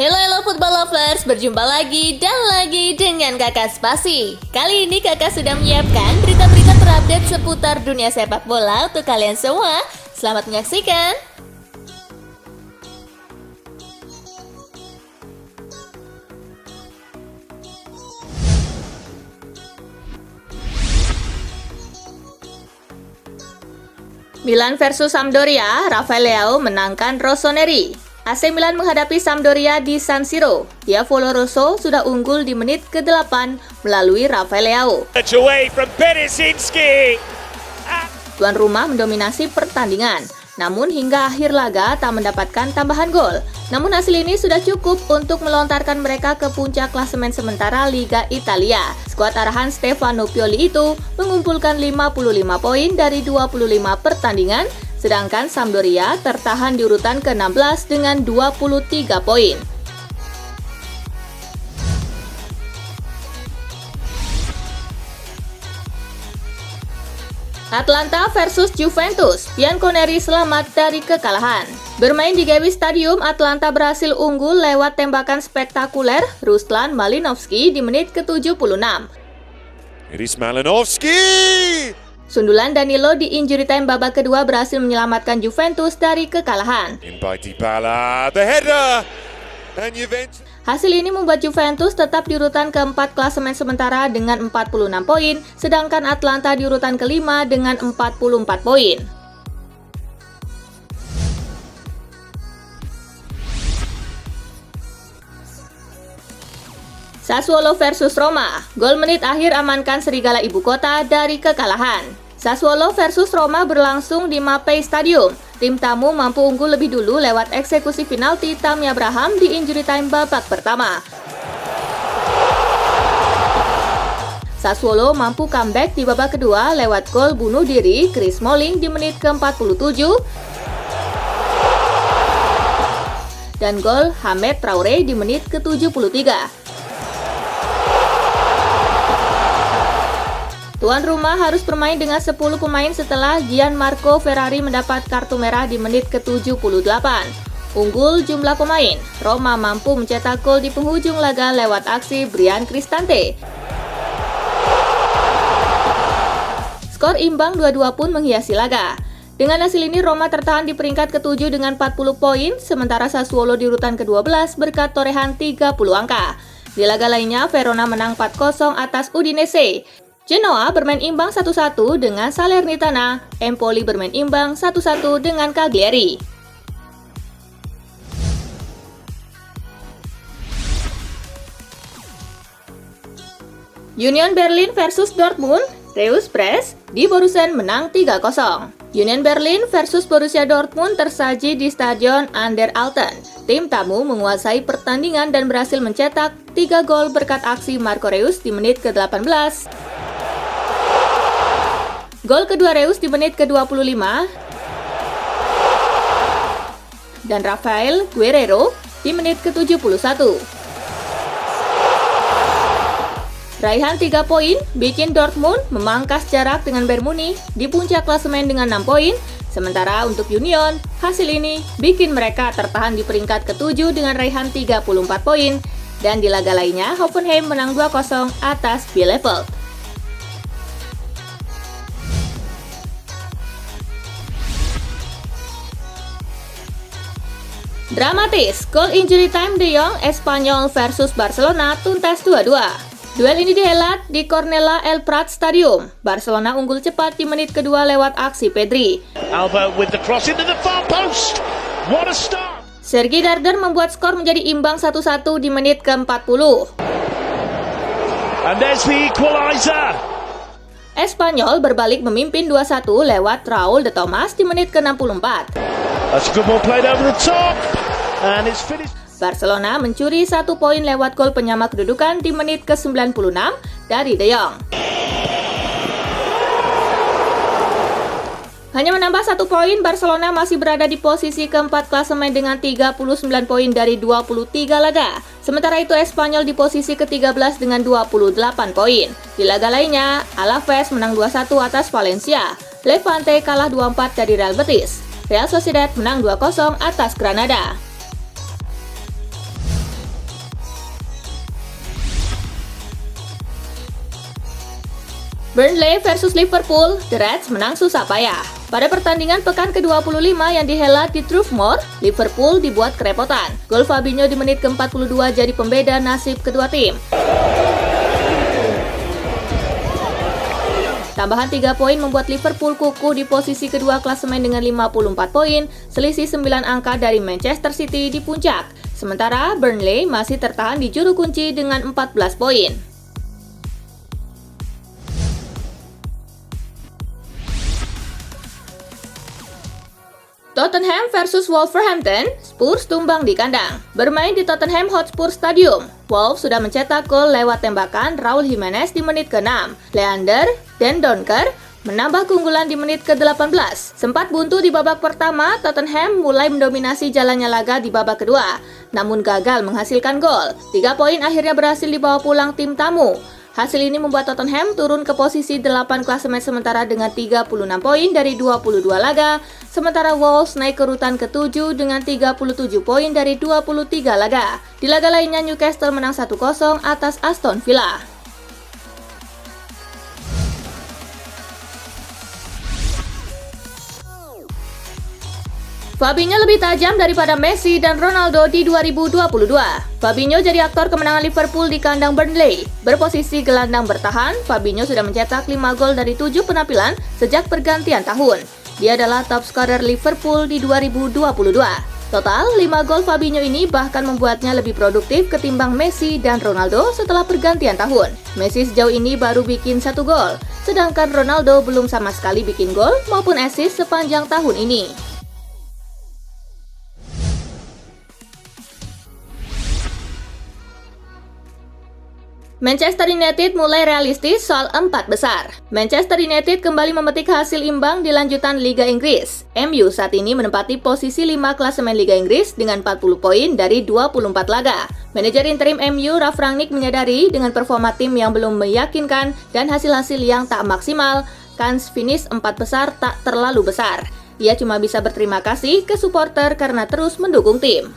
Hello football lovers, berjumpa lagi dan lagi dengan Kakak Spasi. Kali ini Kakak sudah menyiapkan berita-berita terupdate seputar dunia sepak bola untuk kalian semua. Selamat menyaksikan. Milan versus Sampdoria, Rafael Leao menangkan Rossoneri. AC Milan menghadapi Sampdoria di San Siro. Diavolo Rosso sudah unggul di menit ke-8 melalui Rafael Leao. Tuan rumah mendominasi pertandingan, namun hingga akhir laga tak mendapatkan tambahan gol. Namun hasil ini sudah cukup untuk melontarkan mereka ke puncak klasemen sementara Liga Italia. Skuad arahan Stefano Pioli itu mengumpulkan 55 poin dari 25 pertandingan, sedangkan Sampdoria tertahan di urutan ke-16 dengan 23 poin. Atalanta versus Juventus, Bianconeri selamat dari kekalahan. Bermain di Gewiss Stadium, Atalanta berhasil unggul lewat tembakan spektakuler Ruslan Malinovskyi di menit ke-76. Iris Malinovskyi! Sundulan Danilo di injury time babak kedua berhasil menyelamatkan Juventus dari kekalahan. In by Dybala, the header! And Juventus... Hasil ini membuat Juventus tetap di urutan keempat klasemen sementara dengan 46 poin, sedangkan Atalanta di urutan kelima dengan 44 poin. Sassuolo versus Roma, gol menit akhir amankan Serigala Ibu Kota dari kekalahan. Sassuolo versus Roma berlangsung di Mapei Stadium. Tim tamu mampu unggul lebih dulu lewat eksekusi penalti Tammy Abraham di injury time babak pertama. Sassuolo mampu comeback di babak kedua lewat gol bunuh diri Chris Smalling di menit ke-47 dan gol Hamed Traoré di menit ke-73. Tuan rumah harus bermain dengan 10 pemain setelah Gianmarco Ferrari mendapat kartu merah di menit ke-78. Unggul jumlah pemain, Roma mampu mencetak gol di penghujung laga lewat aksi Bryan Cristante. Skor imbang 2-2 pun menghiasi laga. Dengan hasil ini Roma tertahan di peringkat ke-7 dengan 40 poin, sementara Sassuolo di urutan ke-12 berkat torehan 30 angka. Di laga lainnya, Verona menang 4-0 atas Udinese. Genoa bermain imbang 1-1 dengan Salernitana, Empoli bermain imbang 1-1 dengan Cagliari. Union Berlin versus Dortmund, Reus Press di Borussen menang 3-0. Union Berlin versus Borussia Dortmund tersaji di Stadion An der Alten. Tim tamu menguasai pertandingan dan berhasil mencetak 3 gol berkat aksi Marco Reus di menit ke-18. Gol kedua Reus di menit ke-25 dan Rafael Guerreiro di menit ke-71. Raihan 3 poin bikin Dortmund memangkas jarak dengan Bayern Munich di puncak klasemen dengan 6 poin, sementara untuk Union, hasil ini bikin mereka tertahan di peringkat ke-7 dengan raihan 34 poin, dan di laga lainnya Hoffenheim menang 2-0 atas Bielefeld. Dramatis, gol injury time De Jong Espanyol versus Barcelona tuntas 2-2. Duel ini dihelat di Cornellà El Prat Stadium. Barcelona unggul cepat di menit kedua lewat aksi Pedri. Alba with the cross into the far post. What a start! Sergi Darder membuat skor menjadi imbang 1-1 di menit ke-40. And there's the equalizer. Espanyol berbalik memimpin 2-1 lewat Raúl de Tomás di menit ke-64. That's a good ball played over the top. And it's finished. Barcelona mencuri 1 poin lewat gol penyama kedudukan di menit ke-96 dari De Jong. Hanya menambah 1 poin, Barcelona masih berada di posisi keempat klasemen dengan 39 poin dari 23 laga. Sementara itu Espanyol di posisi ke-13 dengan 28 poin. Di laga lainnya, Alaves menang 2-1 atas Valencia. Levante kalah 2-4 dari Real Betis. Real Sociedad menang 2-0 atas Granada. Burnley versus Liverpool, The Reds menang susah payah. Pada pertandingan pekan ke-25 yang dihelat di Turf Moor, Liverpool dibuat kerepotan. Gol Fabinho di menit ke-42 jadi pembeda nasib kedua tim. Tambahan 3 poin membuat Liverpool kukuh di posisi kedua klasemen dengan 54 poin, selisih 9 angka dari Manchester City di puncak. Sementara Burnley masih tertahan di juru kunci dengan 14 poin. Tottenham versus Wolverhampton, Spurs tumbang di kandang. Bermain di Tottenham Hotspur Stadium, Wolves sudah mencetak gol lewat tembakan Raul Jimenez di menit ke-6. Leander Dendoncker menambah keunggulan di menit ke-18. Sempat buntu di babak pertama, Tottenham mulai mendominasi jalannya laga di babak kedua, namun gagal menghasilkan gol. 3 poin akhirnya berhasil dibawa pulang tim tamu. Hasil ini membuat Tottenham turun ke posisi 8 klasemen sementara dengan 36 poin dari 22 laga, sementara Wolves naik ke urutan ke-7 dengan 37 poin dari 23 laga. Di laga lainnya Newcastle menang 1-0 atas Aston Villa. Fabinho lebih tajam daripada Messi dan Ronaldo di 2022. Fabinho jadi aktor kemenangan Liverpool di kandang Burnley. Berposisi gelandang bertahan, Fabinho sudah mencetak 5 gol dari 7 penampilan sejak pergantian tahun. Dia adalah top scorer Liverpool di 2022. Total, 5 gol Fabinho ini bahkan membuatnya lebih produktif ketimbang Messi dan Ronaldo setelah pergantian tahun. Messi sejauh ini baru bikin 1 gol, sedangkan Ronaldo belum sama sekali bikin gol maupun assist sepanjang tahun ini. Manchester United mulai realistis soal 4 besar. Manchester United kembali memetik hasil imbang di lanjutan Liga Inggris. MU saat ini menempati posisi 5 klasemen Liga Inggris dengan 40 poin dari 24 laga. Manajer interim MU Ralf Rangnick menyadari dengan performa tim yang belum meyakinkan dan hasil-hasil yang tak maksimal, kans finish 4 besar tak terlalu besar. Ia cuma bisa berterima kasih ke supporter karena terus mendukung tim.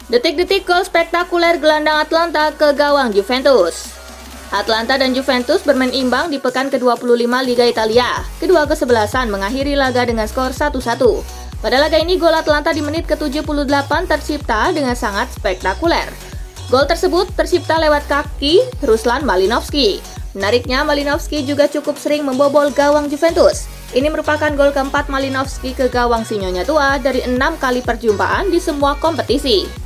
Detik-detik gol spektakuler gelandang Atlanta ke gawang Juventus. Atlanta dan Juventus bermain imbang di pekan ke-25 Liga Italia. Kedua kesebelasan mengakhiri laga dengan skor 1-1. Pada laga ini gol Atlanta di menit ke-78 tercipta dengan sangat spektakuler. Gol tersebut tercipta lewat kaki Ruslan Malinovskyi. Menariknya, Malinovskyi juga cukup sering membobol gawang Juventus. Ini merupakan gol keempat Malinovskyi ke gawang si nyonya tua dari 6 kali perjumpaan di semua kompetisi.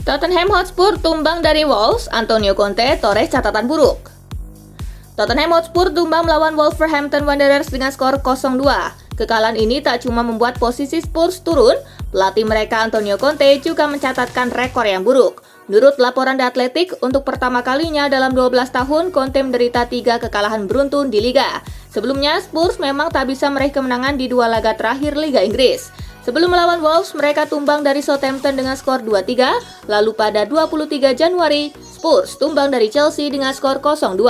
Tottenham Hotspur tumbang dari Wolves, Antonio Conte toreh catatan buruk. Tottenham Hotspur tumbang melawan Wolverhampton Wanderers dengan skor 0-2. Kekalahan ini tak cuma membuat posisi Spurs turun, pelatih mereka Antonio Conte juga mencatatkan rekor yang buruk. Menurut laporan The Athletic, untuk pertama kalinya dalam 12 tahun, Conte menderita 3 kekalahan beruntun di Liga. Sebelumnya, Spurs memang tak bisa meraih kemenangan di 2 laga terakhir Liga Inggris. Sebelum melawan Wolves, mereka tumbang dari Southampton dengan skor 2-3, lalu pada 23 Januari, Spurs tumbang dari Chelsea dengan skor 0-2.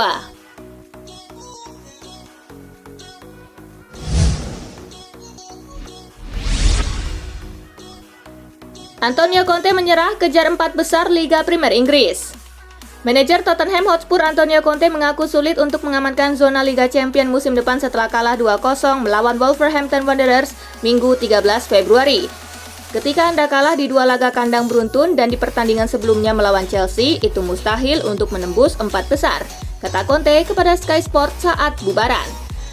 Antonio Conte menyerah kejar 4 besar Liga Premier Inggris. Manajer Tottenham Hotspur Antonio Conte mengaku sulit untuk mengamankan zona Liga Champions musim depan setelah kalah 2-0 melawan Wolverhampton Wanderers Minggu 13 Februari. Ketika Anda kalah di 2 laga kandang beruntun dan di pertandingan sebelumnya melawan Chelsea, itu mustahil untuk menembus 4 besar, kata Conte kepada Sky Sports saat bubaran.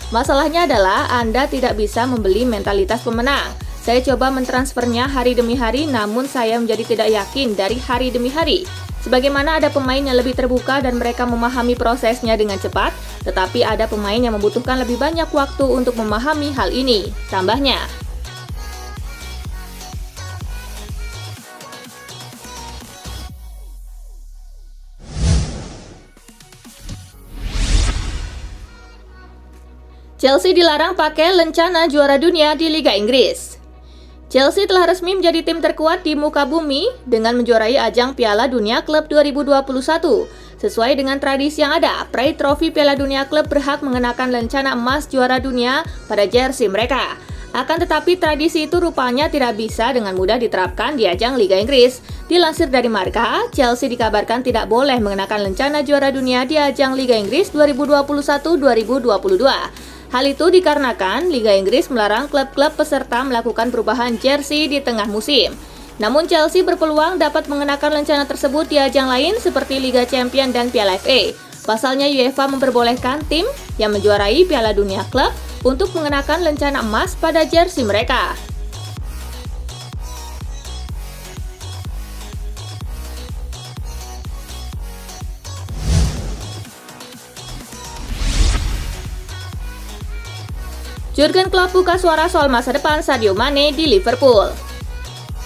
Masalahnya adalah Anda tidak bisa membeli mentalitas pemenang. Saya coba mentransfernya hari demi hari, namun saya menjadi tidak yakin dari hari demi hari. Sebagaimana ada pemain yang lebih terbuka dan mereka memahami prosesnya dengan cepat, tetapi ada pemain yang membutuhkan lebih banyak waktu untuk memahami hal ini, tambahnya. Chelsea dilarang pakai lencana juara dunia di Liga Inggris. Chelsea telah resmi menjadi tim terkuat di muka bumi dengan menjuarai ajang Piala Dunia Klub 2021. Sesuai dengan tradisi yang ada, peraih trofi Piala Dunia Klub berhak mengenakan lencana emas juara dunia pada jersey mereka. Akan tetapi tradisi itu rupanya tidak bisa dengan mudah diterapkan di ajang Liga Inggris. Dilansir dari Marca, Chelsea dikabarkan tidak boleh mengenakan lencana juara dunia di ajang Liga Inggris 2021-2022. Hal itu dikarenakan Liga Inggris melarang klub-klub peserta melakukan perubahan jersey di tengah musim. Namun Chelsea berpeluang dapat mengenakan lencana tersebut di ajang lain seperti Liga Champions dan Piala FA. Pasalnya UEFA memperbolehkan tim yang menjuarai Piala Dunia Klub untuk mengenakan lencana emas pada jersey mereka. Jurgen Klopp buka suara soal masa depan Sadio Mane di Liverpool.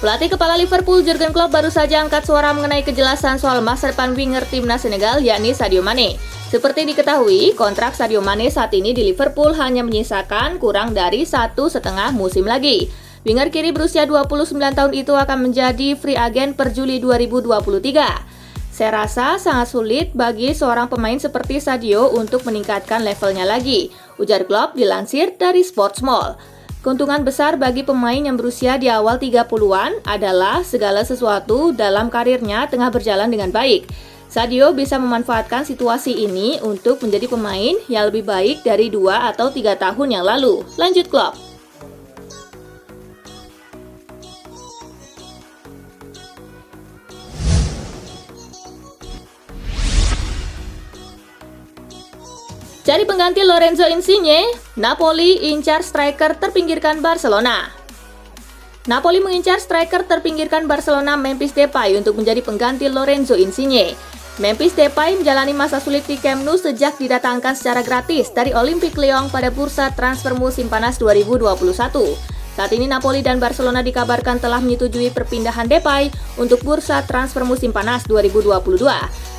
Pelatih kepala Liverpool Jurgen Klopp baru saja angkat suara mengenai kejelasan soal masa depan winger timnas Senegal yakni Sadio Mane. Seperti diketahui, kontrak Sadio Mane saat ini di Liverpool hanya menyisakan kurang dari 1,5 musim lagi. Winger kiri berusia 29 tahun itu akan menjadi free agent per Juli 2023. Saya rasa sangat sulit bagi seorang pemain seperti Sadio untuk meningkatkan levelnya lagi, ujar Klopp dilansir dari Sportsmall. Keuntungan besar bagi pemain yang berusia di awal 30-an adalah segala sesuatu dalam karirnya tengah berjalan dengan baik. Sadio bisa memanfaatkan situasi ini untuk menjadi pemain yang lebih baik dari 2 atau 3 tahun yang lalu, lanjut Klopp. Cari pengganti Lorenzo Insigne, Napoli incar striker terpinggirkan Barcelona. Napoli mengincar striker terpinggirkan Barcelona Memphis Depay untuk menjadi pengganti Lorenzo Insigne. Memphis Depay menjalani masa sulit di Camp Nou sejak didatangkan secara gratis dari Olympique Lyon pada bursa transfer musim panas 2021. Saat ini Napoli dan Barcelona dikabarkan telah menyetujui perpindahan Depay untuk bursa transfer musim panas 2022.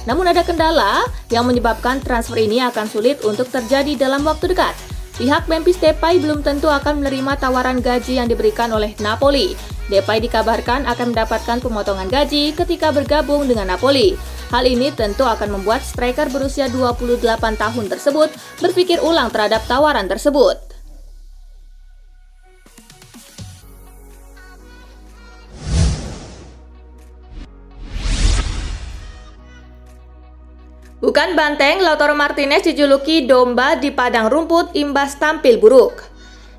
Namun ada kendala yang menyebabkan transfer ini akan sulit untuk terjadi dalam waktu dekat. Pihak Memphis Depay belum tentu akan menerima tawaran gaji yang diberikan oleh Napoli. Depay dikabarkan akan mendapatkan pemotongan gaji ketika bergabung dengan Napoli. Hal ini tentu akan membuat striker berusia 28 tahun tersebut berpikir ulang terhadap tawaran tersebut. Bukan banteng, Lautaro Martinez dijuluki domba di padang rumput imbas tampil buruk.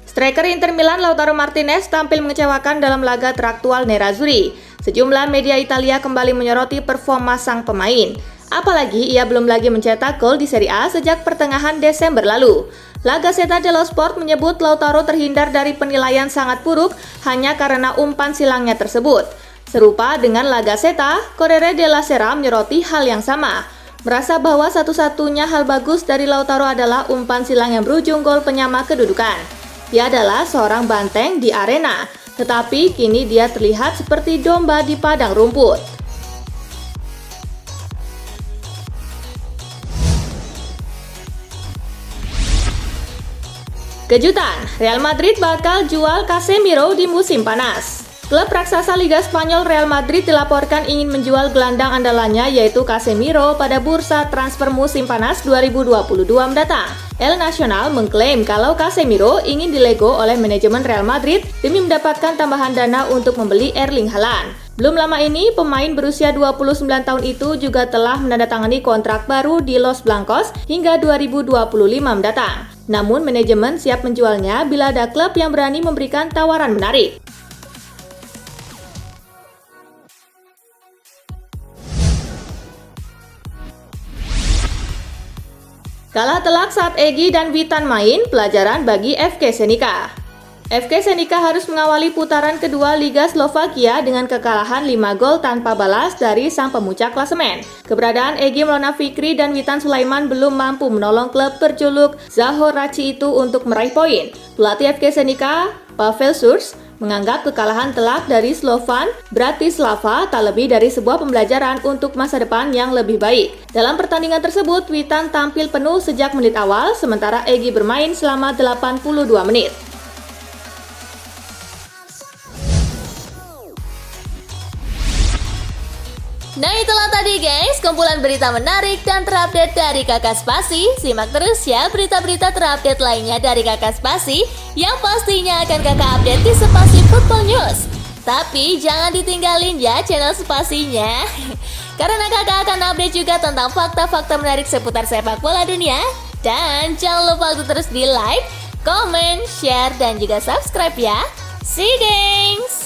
Striker Inter Milan Lautaro Martinez tampil mengecewakan dalam laga teraktual Nerazzurri. Sejumlah media Italia kembali menyoroti performa sang pemain. Apalagi ia belum lagi mencetak gol di Serie A sejak pertengahan Desember lalu. La Gazzetta dello Sport menyebut Lautaro terhindar dari penilaian sangat buruk hanya karena umpan silangnya tersebut. Serupa dengan La Gazzetta, Corriere della Sera menyoroti hal yang sama. Merasa bahwa satu-satunya hal bagus dari Lautaro adalah umpan silang yang berujung gol penyama kedudukan. Dia adalah seorang banteng di arena, tetapi kini dia terlihat seperti domba di padang rumput. Kejutan, Real Madrid bakal jual Casemiro di musim panas. Klub raksasa Liga Spanyol Real Madrid dilaporkan ingin menjual gelandang andalannya yaitu Casemiro pada bursa transfer musim panas 2022 mendatang. El Nacional mengklaim kalau Casemiro ingin dilego oleh manajemen Real Madrid demi mendapatkan tambahan dana untuk membeli Erling Haaland. Belum lama ini, pemain berusia 29 tahun itu juga telah menandatangani kontrak baru di Los Blancos hingga 2025 mendatang. Namun manajemen siap menjualnya bila ada klub yang berani memberikan tawaran menarik. Kalah telak saat Egy dan Witan main, pelajaran bagi FK Senica. FK Senica harus mengawali putaran kedua Liga Slovakia dengan kekalahan 5 gol tanpa balas dari sang pemuncak klasemen. Keberadaan Egy Maulana Fikri dan Witan Sulaiman belum mampu menolong klub berjuluk Zahoraci itu untuk meraih poin. Pelatih FK Senica, Pavel Surs, menganggap kekalahan telak dari Slovan Bratislava tak lebih dari sebuah pembelajaran untuk masa depan yang lebih baik. Dalam pertandingan tersebut, Witan tampil penuh sejak menit awal, sementara Egy bermain selama 82 menit. Nah itulah tadi guys, kumpulan berita menarik dan terupdate dari Kakak Spasi. Simak terus ya berita-berita terupdate lainnya dari Kakak Spasi yang pastinya akan Kakak update di Spasi Football News. Tapi jangan ditinggalin ya channel Spasinya, karena Kakak akan update juga tentang fakta-fakta menarik seputar sepak bola dunia. Dan jangan lupa untuk terus di like, comment, share, dan juga subscribe ya. See you guys!